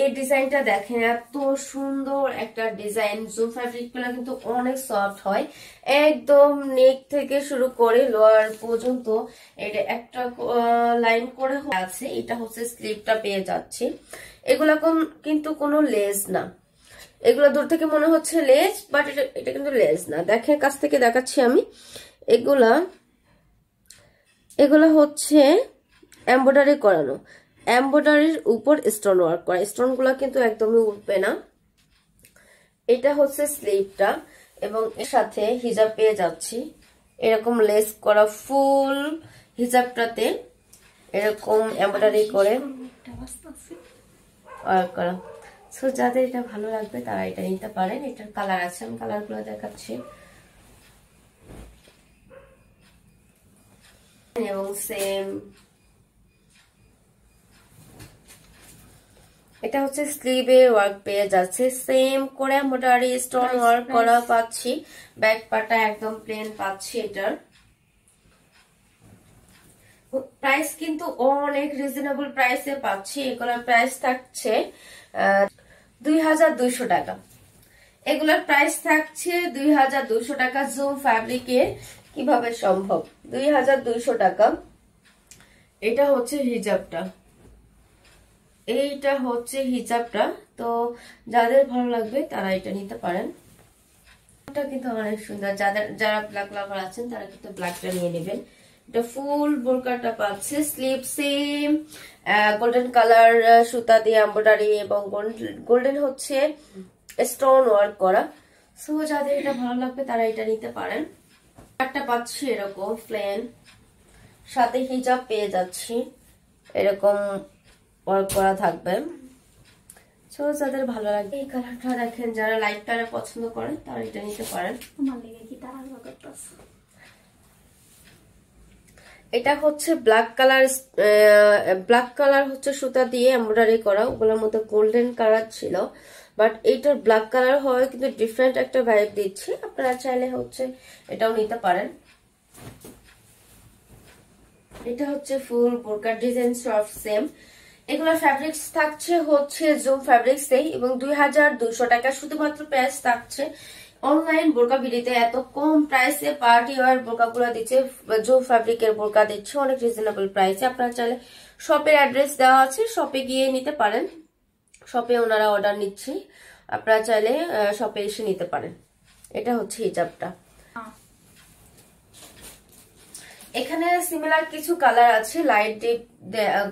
এই ডিজাইনটা দেখেন, এত সুন্দর একটা ডিজাইন। জুম ফ্যাব্রিক গুলো কিন্তু অনেক সফট হয়, একদম নেক থেকে শুরু করে লোয়ার পর্যন্ত এটা একটা লাইন করে আছে। এটা হচ্ছে স্লিভটা পেয়ে যাচ্ছে। এগুলা কিন্তু কোনো লেস না, এগুলো দূর থেকে মনে হচ্ছে লেস, বাট এটা কিন্তু লেস না। দেখেন কাছ থেকে দেখাচ্ছি আমি। এগুলা হচ্ছে এমব্রয়ডারি করানো, এমব্রয়ডারির উপর স্টোন ওয়ার্ক করা। স্টোন গুলা কিন্তু একদমই উঠবে না। এটা হচ্ছে স্লিভটা এবং এর সাথে হিজাব পেয়ে যাচ্ছি, এরকম লেস করা ফুল হিজাবটাতে এরকম এমব্রয়ডারি করে ওয়ার্ক করা। সো যাদের এটা ভালো লাগবে তারা এটা নিতে পারেন। এটার কালার আছে, আমি কালার গুলো দেখাচ্ছি। এবং সেম এটা হচ্ছে স্লিভে ওয়ার্ক পেয়ে যাচ্ছে, সেম করে এমব্রয়ডারি স্টোন ওয়ার্ক করা পাচ্ছি। ব্যাক পাটা একদম প্লেন পাচ্ছি। এটার প্রাইস কিন্তু অনেক রিজনেবল প্রাইসে পাচ্ছি। এগুলোর প্রাইস থাকছে 2200 টাকা। এগুলোর প্রাইস থাকছে 2200 টাকা। জুম ফ্যাব্রিকের কিভাবে সম্ভব 2200 টাকা। এটা হচ্ছে হিজাবটা, এইটা হচ্ছে হিজাবটা। তো যাদের ভালো লাগবে তারা এটা নিতে পারেন। এটা কিন্তু অনেক সুন্দর, যারা ব্ল্যাক লাভার আছেন তারা কিন্তু ব্ল্যাকটা নিয়ে নেবেন। এটা ফুল বোরকাটা পাচ্ছে, স্লিভ সেম গোল্ডেন কালার সুতা দিয়ে এমব্রয়ডারি এবং গোল্ডেন হচ্ছে স্টোন ওয়ার্ক করা। সো যাদের এটা ভালো লাগবে তারা এটা নিতে পারেন। একটা পাচ্ছি এরকম প্লেন, সাথে হিজাব পেয়ে যাচ্ছি, এরকম ওয়ার্ক করা থাকবে। সো যাদের ভালো লাগবে এই কালারটা দেখেন, যারা লাইট কালার পছন্দ করেন তারা এটা নিতে পারেন। এটা হচ্ছে ব্ল্যাক কালার হচ্ছে সুতা দিয়ে এমব্রয়ডারি করা, ওগুলোর মধ্যে গোল্ডেন কালার ছিল, বাট এইটার ব্ল্যাক কালার হয় কিন্তু ডিফারেন্ট একটা ভাইব দিচ্ছে। আপনারা চাইলে হচ্ছে এটাও নিতে পারেন। এটা হচ্ছে ফুল বোরকার ডিজাইন, সফট সেম। এগুলো ফ্যাব্রিক্স থাকছে হচ্ছে জুম ফ্যাব্রিক্সে এবং 2200 টাকা শুধুমাত্র প্রাইস থাকছে। অনলাইন বোরকা ভিডিওতে এত কম প্রাইসে পার্টি ওয়্যার বোরকা গুলো দিচ্ছে, জুম ফ্যাব্রিকের বোরকা দিচ্ছে অনেক রিজনেবল প্রাইসে। আপনারা চাইলে শপের অ্যাড্রেস দেওয়া আছে, শপে গিয়ে নিতে পারেন। শপে ওনারা অর্ডার নিচ্ছে, আপনারা চাইলে শপে এসে নিতে পারেন। এটা হচ্ছে হিজাবটা। এখানে সিমিলার কিছু কালার আছে, লাইট ডিপ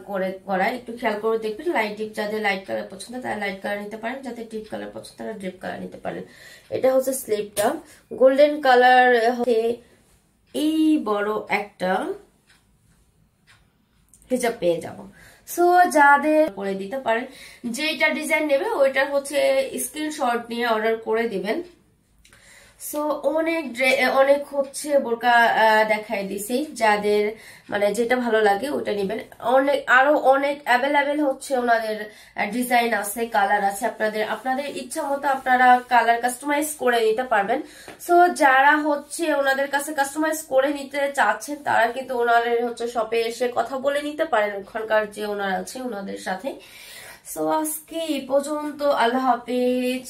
করে করা, একটু খেয়াল করে দেখবেন। লাইট ডিপ, যাদের লাইট কালার পছন্দ তারা লাইট কালার নিতে পারেন, যাদের ডিপ কালার পছন্দ তারা ডিপ কালার নিতে পারেন। এটা হচ্ছে স্লিভটা, গোল্ডেন কালার হচ্ছে এই বড় একটা হিজাব পেয়ে যাব। সো যাদের করে দিতে পারেন, যেটা ডিজাইন নেবে ওইটা হচ্ছে স্ক্রিনশট নিয়ে অর্ডার করে দিবেন। সো অনেক হচ্ছে বোরকা দেখাই দিছি, যাদের মানে যেটা ভালো লাগে ওটা নেবেন। আরো অনেক অ্যাভেলেবেল হচ্ছে ওনাদের ডিজাইন আছে, কালার আছে। আপনাদের ইচ্ছা মতো আপনারা কালার কাস্টমাইজ করে নিতে পারবেন। সো যারা হচ্ছে ওনাদের কাছে কাস্টমাইজ করে নিতে চাচ্ছেন তারা কিন্তু ওনাদের হচ্ছে শপে এসে কথা বলে নিতে পারেন, ওখানকার যে ওনার আছে ওনাদের সাথে। সো আজকে এই পর্যন্ত, আল্লাহ হাফেজ।